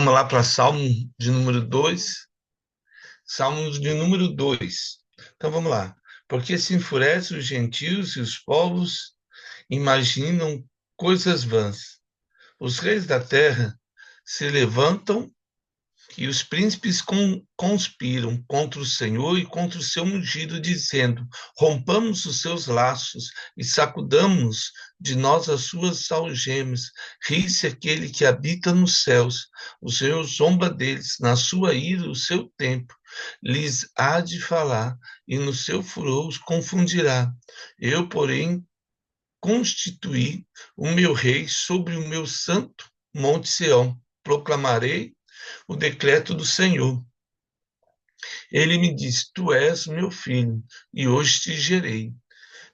Vamos lá para Salmo de número 2. Salmo de número 2. Então vamos lá. Porque se enfurecem os gentios e os povos imaginam coisas vãs. Os reis da terra se levantam e os príncipes conspiram contra o Senhor e contra o seu ungido, dizendo: rompamos os seus laços e sacudamos de nós as suas algemas. Ri-se aquele que habita nos céus. O Senhor zomba deles, na sua ira, o seu tempo. Lhes há de falar, e no seu furor os confundirá. Eu, porém, constituí o meu rei sobre o meu santo monte Sião. Proclamarei o decreto do Senhor. Ele me disse: tu és meu filho, e hoje te gerei.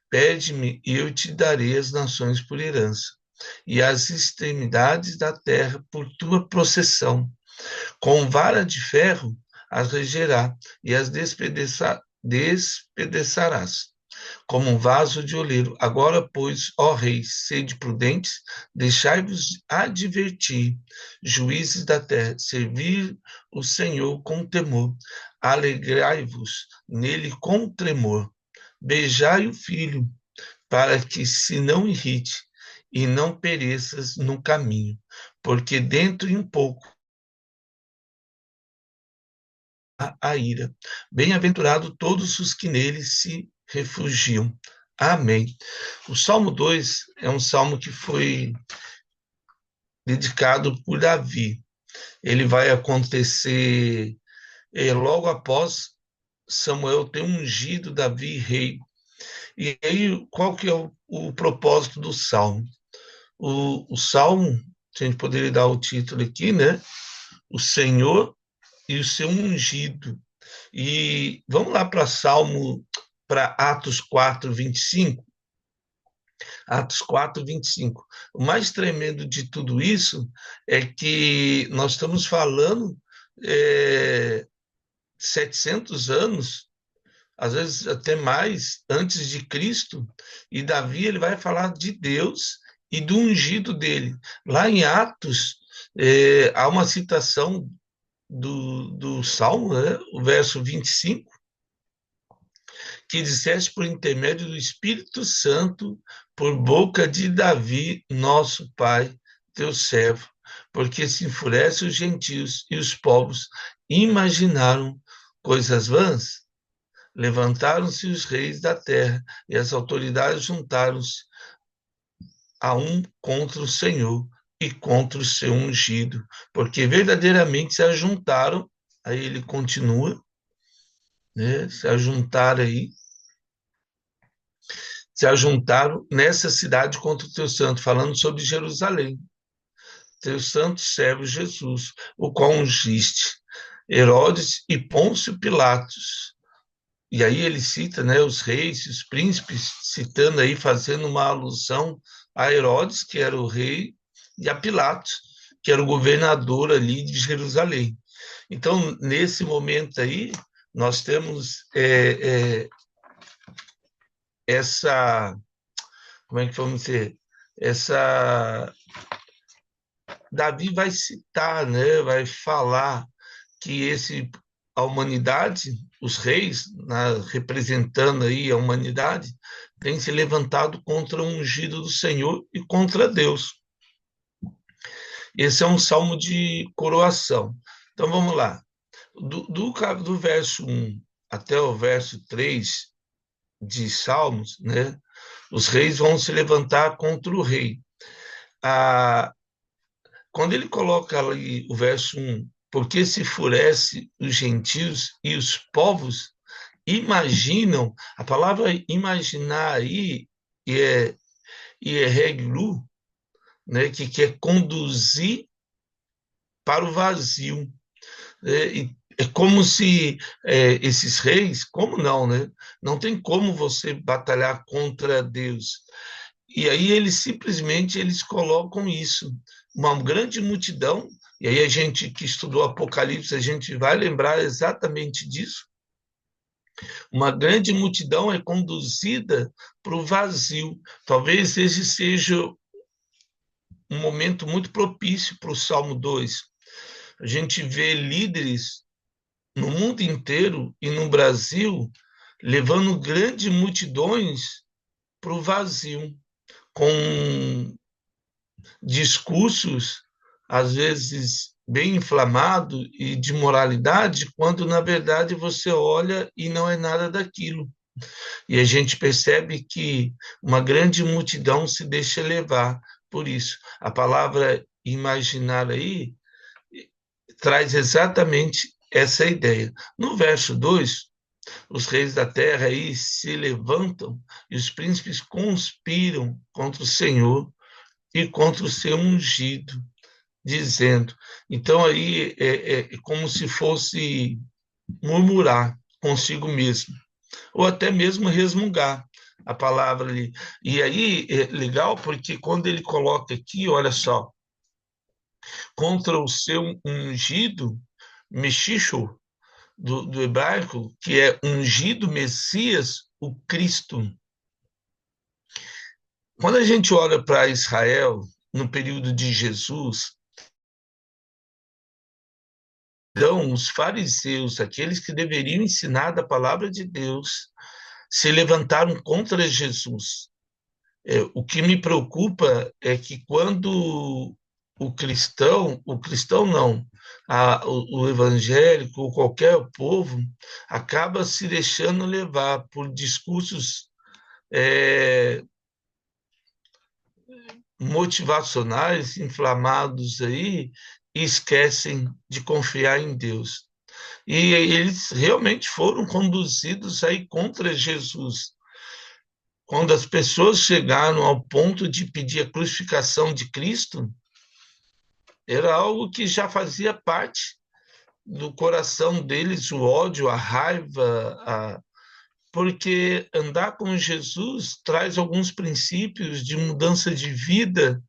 Pede-me, e eu te darei as nações por herança, e as extremidades da terra por tua possessão. Com vara de ferro as regerá, e as despedaçarás como um vaso de oleiro. Agora, pois, ó reis, sede prudentes, deixai-vos advertir, juízes da terra, servir o Senhor com temor, alegrai-vos nele com tremor, beijai o filho, para que se não irrite e não pereças no caminho, porque dentro de um pouco a ira. Bem-aventurado todos os que nele se refugiam. Amém. O Salmo 2 é um salmo que foi dedicado por Davi. Ele vai acontecer logo após Samuel ter ungido Davi rei. E aí, qual que é o propósito do salmo? O salmo, se a gente poderia dar o título aqui, né? O Senhor e o seu ungido. E vamos lá para Atos 4, 25. Atos 4, 25. O mais tremendo de tudo isso é que nós estamos falando 700 anos, às vezes até mais, antes de Cristo, e Davi ele vai falar de Deus e do ungido dele. Lá em Atos, há uma citação do Salmo, né? O verso 25, que disseste por intermédio do Espírito Santo, por boca de Davi, nosso pai, teu servo, porque se enfurecem os gentios e os povos imaginaram coisas vãs. Levantaram-se os reis da terra e as autoridades juntaram-se a um contra o Senhor e contra o seu ungido, porque verdadeiramente se ajuntaram, aí ele continua, né, se ajuntaram aí, se ajuntaram nessa cidade contra o teu santo, falando sobre Jerusalém, teu santo servo Jesus, o qual ungiste, Herodes e Pôncio Pilatos. E aí ele cita, né, os reis, os príncipes, citando aí, fazendo uma alusão a Herodes, que era o rei, e a Pilatos, que era o governador ali de Jerusalém. Então, nesse momento aí, nós temos essa, como é que vamos dizer, essa, Davi vai citar, né, vai falar que a humanidade, os reis, representando aí a humanidade, têm se levantado contra o ungido do Senhor e contra Deus. Esse é um salmo de coroação. Então vamos lá. Do verso 1 até o verso 3 de Salmos, né, os reis vão se levantar contra o rei. Quando ele coloca ali o verso 1, porque se enfurece os gentios e os povos imaginam, a palavra imaginar aí é reglu, né, que quer conduzir para o vazio. É como se esses reis, como não, né? Não tem como você batalhar contra Deus. E aí eles colocam isso, uma grande multidão, e aí a gente que estudou Apocalipse, a gente vai lembrar exatamente disso. Uma grande multidão é conduzida para o vazio. Talvez esse seja um momento muito propício para o Salmo 2. A gente vê líderes no mundo inteiro e no Brasil levando grandes multidões para o vazio, com discursos, às vezes, bem inflamados e de moralidade, quando, na verdade, você olha e não é nada daquilo. E a gente percebe que uma grande multidão se deixa levar por isso. A palavra imaginar aí traz exatamente essa ideia. No verso 2, os reis da terra aí se levantam e os príncipes conspiram contra o Senhor e contra o seu ungido, dizendo. Então aí é como se fosse murmurar consigo mesmo, ou até mesmo resmungar a palavra ali. E aí é legal porque quando ele coloca aqui, olha só, contra o seu ungido, Mexicho, do hebraico, que é ungido Messias, o Cristo. Quando a gente olha para Israel, no período de Jesus, então os fariseus, aqueles que deveriam ensinar da palavra de Deus, se levantaram contra Jesus. O que me preocupa é que quando o cristão não, o evangélico, ou qualquer povo, acaba se deixando levar por discursos é, motivacionais, inflamados aí, e esquecem de confiar em Deus. E eles realmente foram conduzidos aí contra Jesus. Quando as pessoas chegaram ao ponto de pedir a crucificação de Cristo, era algo que já fazia parte do coração deles, o ódio, a raiva, porque andar com Jesus traz alguns princípios de mudança de vida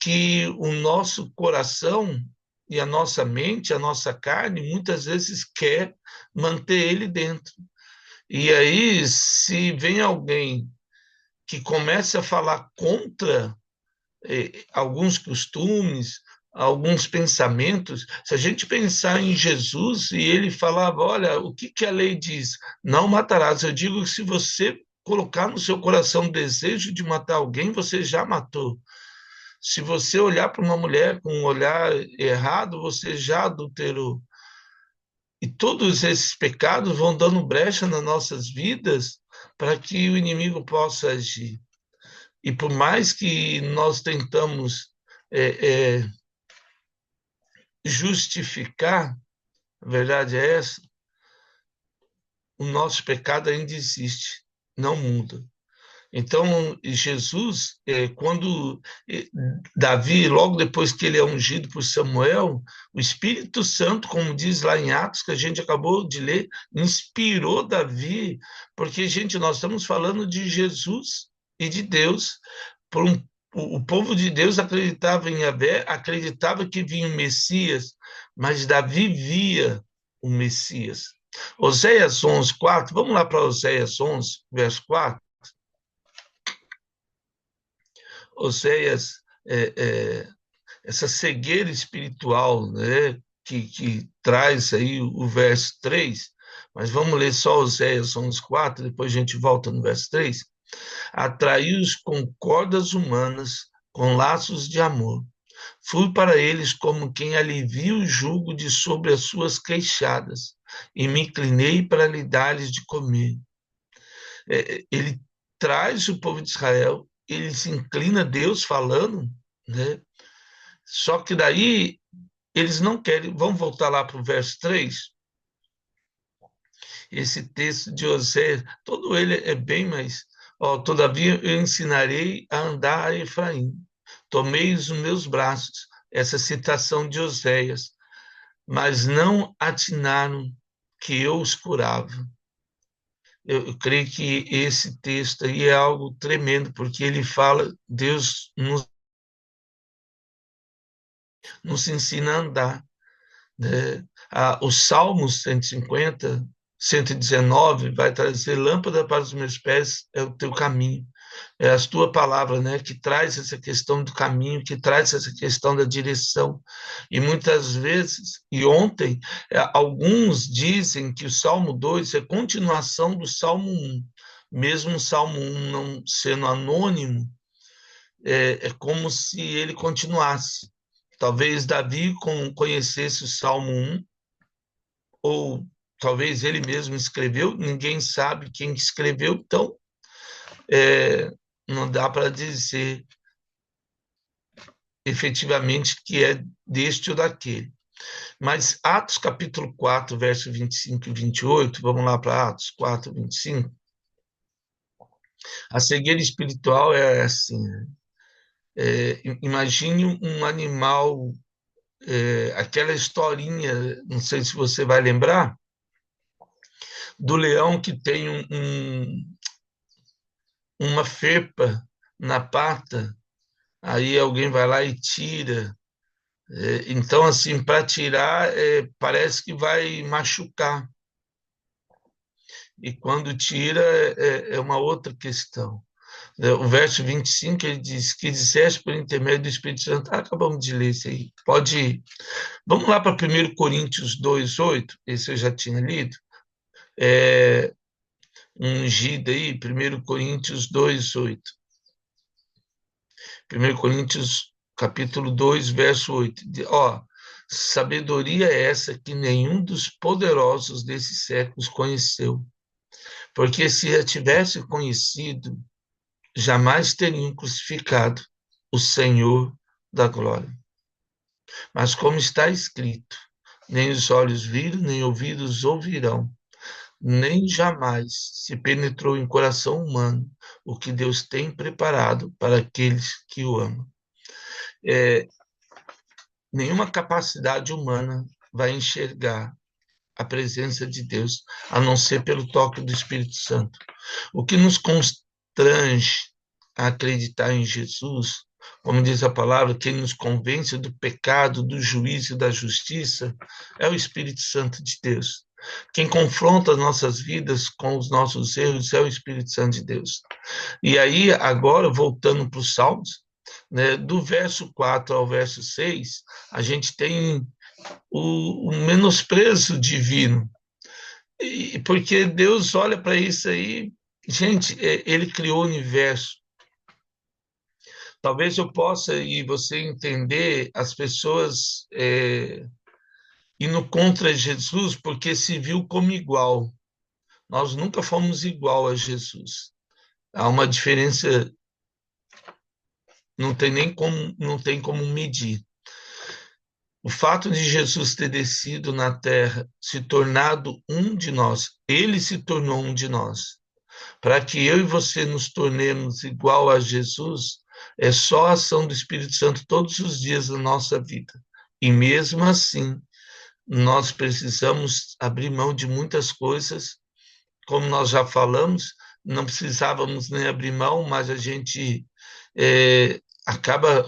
que o nosso coração e a nossa mente, a nossa carne, muitas vezes quer manter ele dentro. E aí, se vem alguém que começa a falar contra alguns costumes, alguns pensamentos, se a gente pensar em Jesus e ele falava, olha, o que a lei diz? Não matarás. Eu digo que se você colocar no seu coração o desejo de matar alguém, você já matou. Se você olhar para uma mulher com um olhar errado, você já adulterou. E todos esses pecados vão dando brecha nas nossas vidas para que o inimigo possa agir. E por mais que nós tentamos é, é, justificar, a verdade é essa, o nosso pecado ainda existe, não muda. Então, Jesus, quando Davi, logo depois que ele é ungido por Samuel, o Espírito Santo, como diz lá em Atos, que a gente acabou de ler, inspirou Davi, porque, gente, nós estamos falando de Jesus e de Deus. O povo de Deus acreditava em Yahvé, acreditava que vinha o Messias, mas Davi via o Messias. Oséias 11, 4, vamos lá para Oséias 11, verso 4. Oséias, é, é, essa cegueira espiritual, né, que traz aí o verso 3, mas vamos ler só Oséias 11:4, depois a gente volta no verso 3. Atraí-os com cordas humanas, com laços de amor. Fui para eles como quem alivia o jugo de sobre as suas queixadas, e me inclinei para lhe dar-lhes de comer. Ele traz o povo de Israel, ele se inclina a Deus falando, né? Só que daí eles não querem. Vamos voltar lá para o verso 3. Esse texto de Osés, todo ele é bem mais. Ó, todavia eu ensinarei a andar a Efraim. Tomei os meus braços. Essa citação de Oséias. Mas não atinaram que eu os curava. Eu creio que esse texto aí é algo tremendo, porque ele fala, Deus nos ensina a andar, né? Os Salmos 150, 119, vai trazer lâmpada para os meus pés, é o teu caminho. É a tua palavra, né, que traz essa questão do caminho, que traz essa questão da direção. E muitas vezes, e ontem, alguns dizem que o Salmo 2 é continuação do Salmo 1. Mesmo o Salmo 1 não sendo anônimo, é como se ele continuasse. Talvez Davi conhecesse o Salmo 1, ou talvez ele mesmo escreveu, ninguém sabe quem escreveu, então é, não dá para dizer efetivamente que é deste ou daquele. Mas Atos capítulo 4, verso 25 e 28, vamos lá para Atos 4, 25. A cegueira espiritual é assim, imagine um animal, aquela historinha, não sei se você vai lembrar, do leão que tem uma ferpa na pata, aí alguém vai lá e tira. Então, assim, para tirar, parece que vai machucar. E quando tira, é uma outra questão. O verso 25, ele diz que disseste por intermédio do Espírito Santo. Acabamos de ler isso aí. Pode ir. Vamos lá para 1 Coríntios 2:8. Esse eu já tinha lido. Ungido aí, 1 Coríntios 2:8. 1 Coríntios capítulo 2, verso 8. Ó, sabedoria é essa que nenhum dos poderosos desses séculos conheceu. Porque se a tivesse conhecido, jamais teriam crucificado o Senhor da glória. Mas como está escrito, nem os olhos viram, nem ouvidos ouvirão, nem jamais se penetrou em coração humano o que Deus tem preparado para aqueles que o amam. Nenhuma capacidade humana vai enxergar a presença de Deus, a não ser pelo toque do Espírito Santo. O que nos constrange a acreditar em Jesus, como diz a palavra, quem nos convence do pecado, do juízo e da justiça, é o Espírito Santo de Deus. Quem confronta as nossas vidas com os nossos erros é o Espírito Santo de Deus. E aí, agora, voltando para os Salmos, né, do verso 4 ao verso 6, a gente tem o menosprezo divino. E porque Deus olha para isso aí, gente, ele criou o universo. Talvez eu possa e você entender as pessoas indo contra Jesus porque se viu como igual. Nós nunca fomos igual a Jesus. Há uma diferença, não tem como medir. O fato de Jesus ter descido na terra, se tornado um de nós, ele se tornou um de nós. Para que eu e você nos tornemos igual a Jesus, é só a ação do Espírito Santo todos os dias da nossa vida. E mesmo assim, nós precisamos abrir mão de muitas coisas, como nós já falamos, não precisávamos nem abrir mão, mas a gente acaba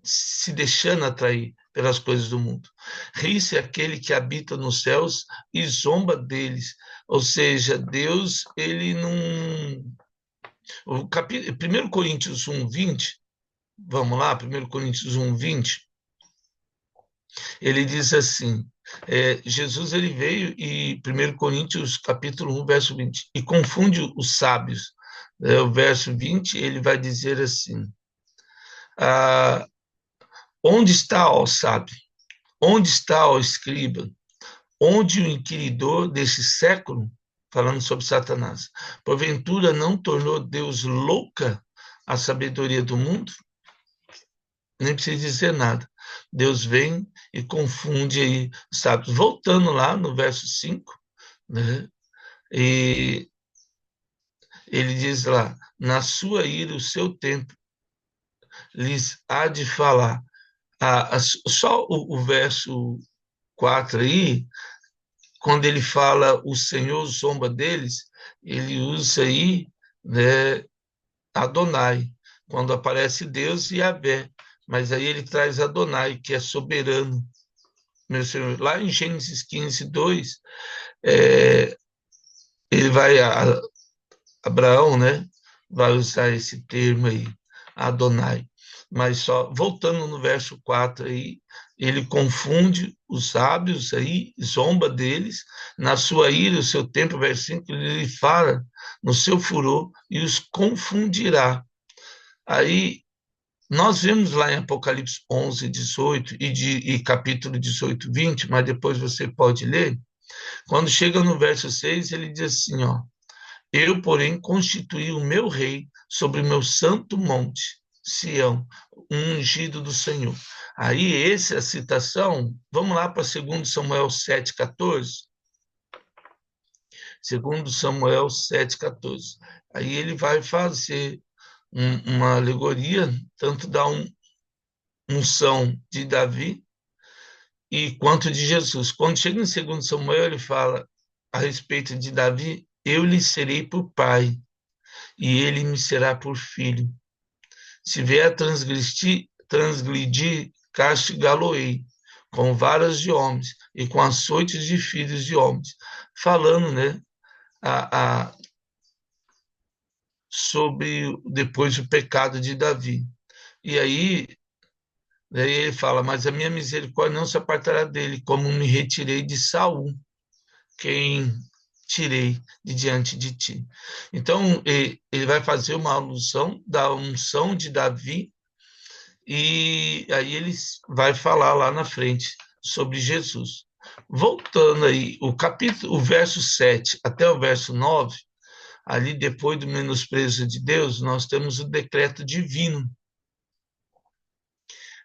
se deixando atrair pelas coisas do mundo. Ri-se aquele que habita nos céus e zomba deles. Ou seja, Deus, ele não... O 1 Coríntios 1:20, vamos lá, 1 Coríntios 1:20, ele diz assim, Jesus ele veio e 1 Coríntios capítulo 1, verso 20, e confunde os sábios. O verso 20, ele vai dizer assim, onde está, ó sábio? Onde está, ó escriba? Onde o inquiridor desse século, falando sobre Satanás, porventura não tornou Deus louca a sabedoria do mundo? Nem precisa dizer nada. Deus vem e confunde aí, sabe? Voltando lá no verso 5, né? E ele diz lá, na sua ira, o seu tempo lhes há de falar. Só o verso 4 aí, quando ele fala o Senhor zomba deles, ele usa aí, né, Adonai, quando aparece Deus e Yahvé, mas aí ele traz Adonai, que é soberano, meu Senhor. Lá em Gênesis 15:2, ele vai a Abraão, né, vai usar esse termo aí, Adonai. Mas só voltando no verso 4 aí, ele confunde os sábios aí, zomba deles, na sua ira, o seu tempo, verso 5, ele fala no seu furor e os confundirá. Aí nós vemos lá em Apocalipse 11, 18 e capítulo 18, 20, mas depois você pode ler. Quando chega no verso 6, ele diz assim, ó, eu, porém, constituí o meu rei sobre o meu santo monte, Sião, um ungido do Senhor. Aí, essa citação, vamos lá para 2 Samuel 7,14. 2 Samuel 7,14. Aí ele vai fazer uma alegoria, tanto da unção de Davi e quanto de Jesus. Quando chega em 2 Samuel, ele fala a respeito de Davi, eu lhe serei por pai, e ele me será por filho. Se vier a transgredir, castigá-lo-ei com varas de homens e com açoites de filhos de homens. Falando, né, sobre depois o pecado de Davi. E aí, daí ele fala, mas a minha misericórdia não se apartará dele, como me retirei de Saul, quem tirei de diante de ti. Então, ele vai fazer uma alusão da unção de Davi, e aí ele vai falar lá na frente sobre Jesus. Voltando aí, o verso 7 até o verso 9, ali depois do menosprezo de Deus, nós temos o decreto divino.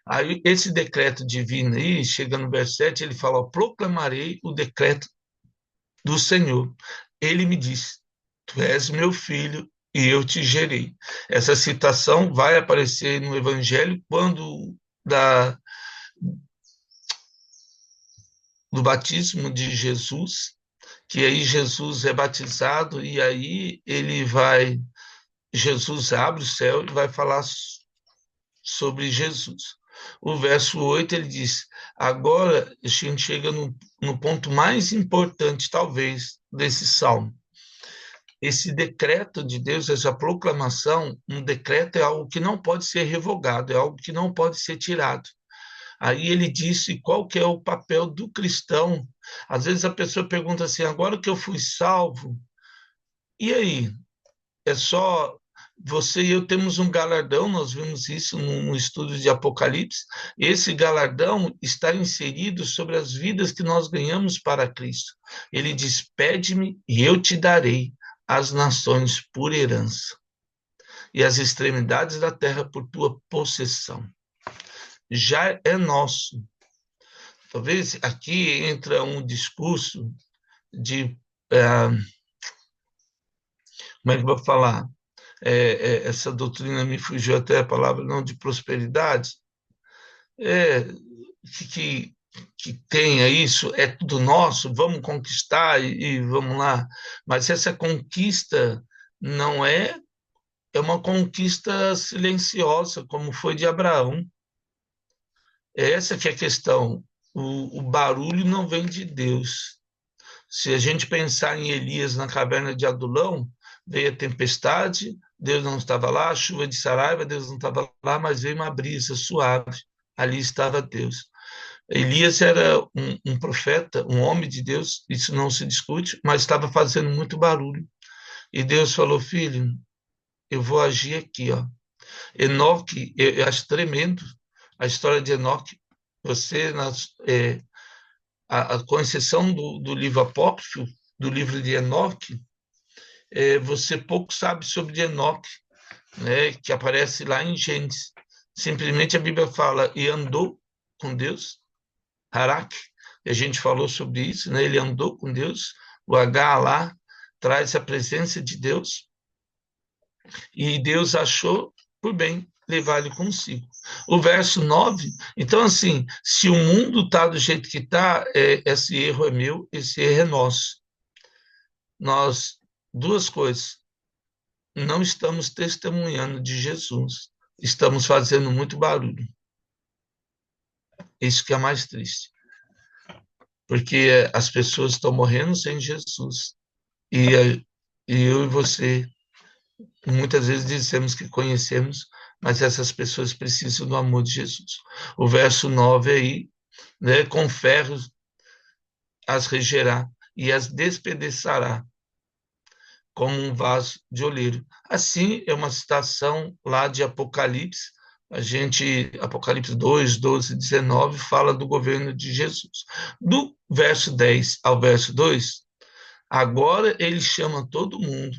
Aí esse decreto divino aí, chega no verso 7, ele fala, proclamarei o decreto do Senhor. Ele me disse, tu és meu filho e eu te gerei. Essa citação vai aparecer no Evangelho quando do batismo de Jesus, que aí Jesus é batizado e aí Jesus abre o céu e vai falar sobre Jesus. O verso 8 ele diz, agora a gente chega no ponto mais importante, talvez, desse salmo. Esse decreto de Deus, essa proclamação, um decreto é algo que não pode ser revogado, é algo que não pode ser tirado. Aí ele disse qual que é o papel do cristão. Às vezes a pessoa pergunta assim, agora que eu fui salvo, e aí? É só você e eu temos um galardão, nós vimos isso no estudo de Apocalipse. Esse galardão está inserido sobre as vidas que nós ganhamos para Cristo. Ele diz: pede-me e eu te darei as nações por herança e as extremidades da terra por tua possessão. Já é nosso. Talvez aqui entra um discurso de. Como é que eu vou falar? Essa doutrina me fugiu até a palavra, não de prosperidade, é, que, que tenha isso, é tudo nosso, vamos conquistar e vamos lá. Mas essa conquista não é uma conquista silenciosa, como foi de Abraão. Essa que é a questão. O barulho não vem de Deus. Se a gente pensar em Elias na caverna de Adulão, veio a tempestade, Deus não estava lá, a chuva de Saraiva, Deus não estava lá, mas veio uma brisa suave, ali estava Deus. Elias era um profeta, um homem de Deus, isso não se discute, mas estava fazendo muito barulho. E Deus falou, filho, eu vou agir aqui, ó. Enoque, eu acho tremendo a história de Enoque. Você, com exceção do livro apócrifo, do livro de Enoque, você pouco sabe sobre Enoque, né, que aparece lá em Gênesis. Simplesmente a Bíblia fala, e andou com Deus, Harak, e a gente falou sobre isso, né, ele andou com Deus, o H lá traz a presença de Deus, e Deus achou por bem levar ele consigo. O verso 9, então assim, se o mundo está do jeito que está, esse erro é meu, esse erro é nosso. Nós, duas coisas, não estamos testemunhando de Jesus, estamos fazendo muito barulho. Isso que é mais triste. Porque as pessoas estão morrendo sem Jesus. E eu e você Muitas vezes dizemos que conhecemos, mas essas pessoas precisam do amor de Jesus. O verso 9 aí, né, com ferros as regerá e as despedaçará como um vaso de oleiro. Assim, é uma citação lá de Apocalipse. Apocalipse 2, 12, 19, fala do governo de Jesus. Do verso 10 ao verso 2, agora ele chama todo mundo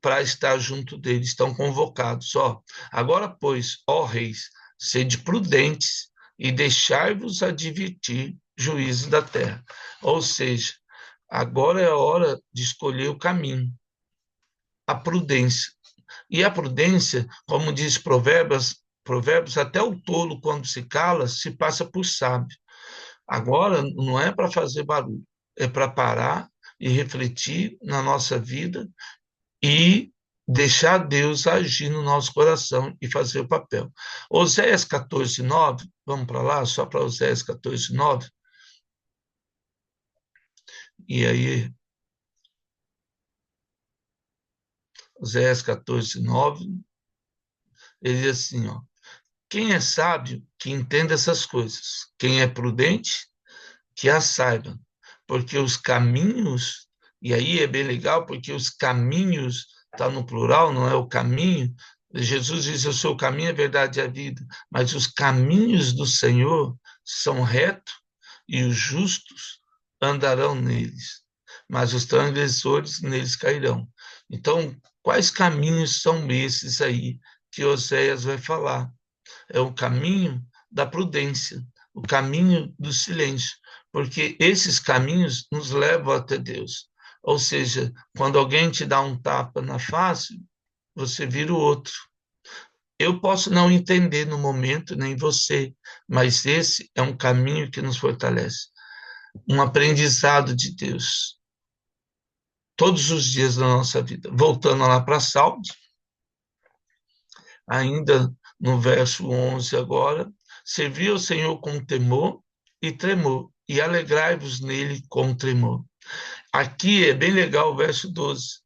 para estar junto dele, estão convocados. Agora, pois, ó reis, sede prudentes e deixai-vos advertir juízo da terra. Ou seja, agora é a hora de escolher o caminho, a prudência. E a prudência, como diz Provérbios, até o tolo, quando se cala, se passa por sábio. Agora, não é para fazer barulho, é para parar e refletir na nossa vida e deixar Deus agir no nosso coração e fazer o papel. Oséias 14, 9, vamos para lá, só para Oséias 14, 9. E aí, Oséias 14, 9, ele diz assim, quem é sábio, que entenda essas coisas. Quem é prudente, que as saiba. Porque os caminhos, e aí é bem legal, porque os caminhos, está no plural, não é o caminho. Jesus diz, eu sou o caminho, a verdade e a vida. Mas os caminhos do Senhor são retos e os justos andarão neles. Mas os transgressores neles cairão. Então, quais caminhos são esses aí que Oséias vai falar? É o caminho da prudência, o caminho do silêncio, porque esses caminhos nos levam até Deus. Ou seja, quando alguém te dá um tapa na face, você vira o outro. Eu posso não entender no momento, nem você, mas esse é um caminho que nos fortalece, um aprendizado de Deus, todos os dias da nossa vida. Voltando lá para Salmos, ainda no verso 11 agora, servi ao Senhor com temor e tremor, e alegrai-vos nele com tremor. Aqui é bem legal o verso 12.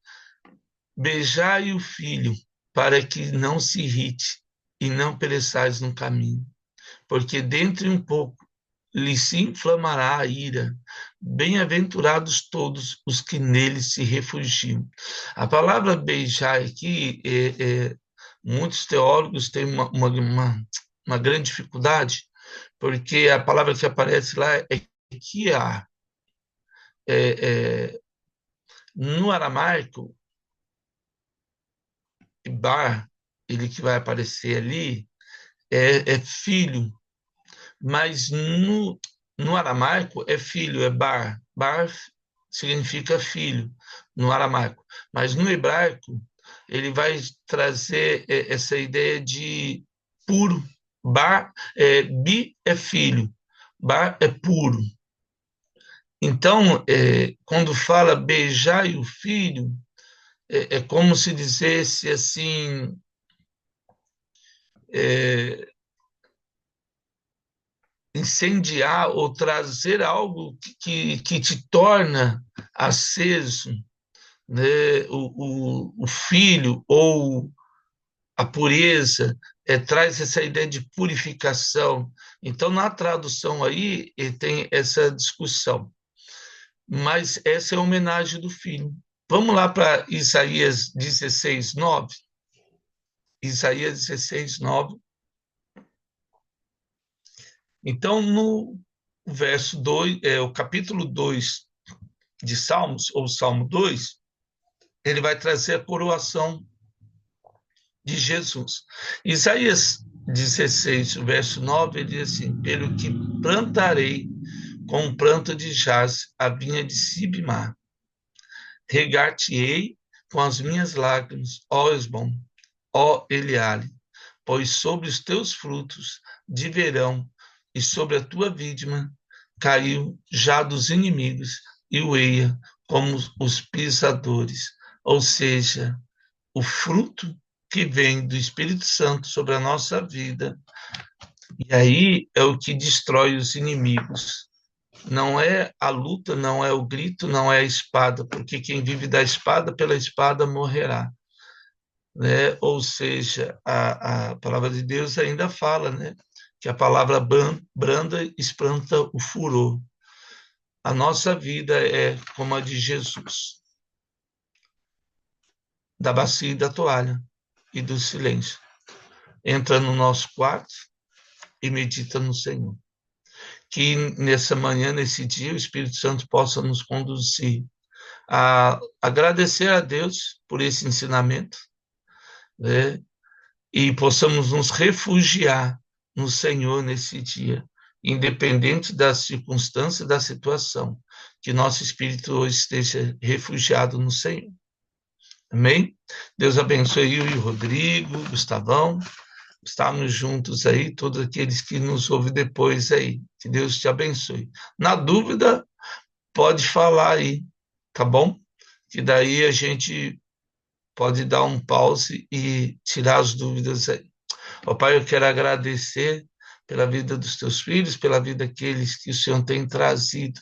Beijai o filho, para que não se irrite, e não pereçais no caminho, porque dentro de um pouco lhe se inflamará a ira. Bem-aventurados todos os que nele se refugiam. A palavra beijar aqui muitos teólogos têm uma grande dificuldade, porque a palavra que aparece lá é kiá. No aramaico, bar, ele que vai aparecer ali, é filho, mas no aramaico é filho, é bar. Bar significa filho no aramaico, mas no hebraico ele vai trazer essa ideia de puro. Bi é filho, bar é puro. Então, quando fala beijai o filho, é como se dissesse assim, incendiar ou trazer algo que te torna aceso, né? O filho ou a pureza traz essa ideia de purificação. Então, na tradução aí, tem essa discussão. Mas essa é a homenagem do filho. Vamos lá para Isaías 16, 9. Isaías 16, 9. Então, no verso 2, o capítulo 2 de Salmos, ou Salmo 2, ele vai trazer a coroação de Jesus. Isaías 16, verso 9, ele diz assim, pelo que plantarei com pranto de jaz a vinha de Sibmar, regar-te-ei com as minhas lágrimas, ó Esbom, ó Eleale, pois sobre os teus frutos de verão e sobre a tua vítima caiu já dos inimigos e o eia como os pisadores. Ou seja, o fruto que vem do Espírito Santo sobre a nossa vida, e aí é o que destrói os inimigos. Não é a luta, não é o grito, não é a espada, porque quem vive da espada, pela espada morrerá. né? Ou seja, a palavra de Deus ainda fala, né? Que a palavra branda espanta o furor. A nossa vida é como a de Jesus, da bacia e da toalha e do silêncio. Entra no nosso quarto e medita no Senhor. Que nessa manhã, nesse dia, o Espírito Santo possa nos conduzir a agradecer a Deus por esse ensinamento, né? E possamos nos refugiar no Senhor nesse dia, independente das circunstâncias, da situação, que nosso espírito hoje esteja refugiado no Senhor. Amém? Deus abençoe eu e o Rodrigo, Gustavão, estamos juntos aí, todos aqueles que nos ouvem depois aí. Que Deus te abençoe. Na dúvida, pode falar aí, tá bom? Que daí a gente pode dar um pause e tirar as dúvidas aí. Ó Pai, eu quero agradecer pela vida dos teus filhos, pela vida daqueles que o Senhor tem trazido.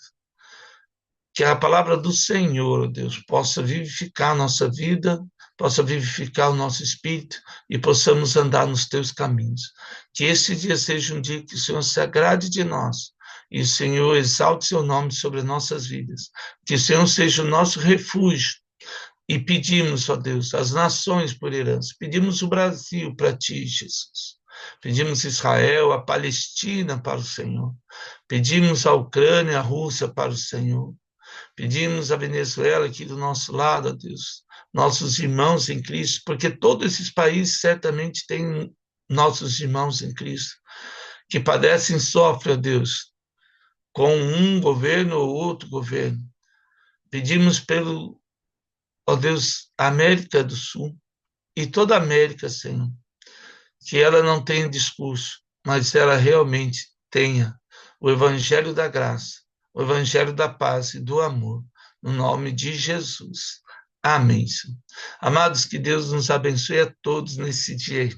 Que a palavra do Senhor, ó Deus, possa vivificar a nossa vida, possa vivificar o nosso espírito e possamos andar nos teus caminhos. Que esse dia seja um dia que o Senhor se agrade de nós e o Senhor exalte seu nome sobre nossas vidas. Que o Senhor seja o nosso refúgio. E pedimos, ó Deus, as nações por herança, pedimos o Brasil para ti, Jesus. Pedimos Israel, a Palestina para o Senhor. Pedimos a Ucrânia, a Rússia para o Senhor. Pedimos a Venezuela aqui do nosso lado, ó Deus, nossos irmãos em Cristo, porque todos esses países certamente têm nossos irmãos em Cristo, que padecem e sofrem, ó Deus, com um governo ou outro governo. Pedimos pelo, ó Deus, América do Sul e toda a América, Senhor, que ela não tenha discurso, mas ela realmente tenha o evangelho da graça, o evangelho da paz e do amor, no nome de Jesus. Amém, Senhor. Amados, que Deus nos abençoe a todos nesse dia.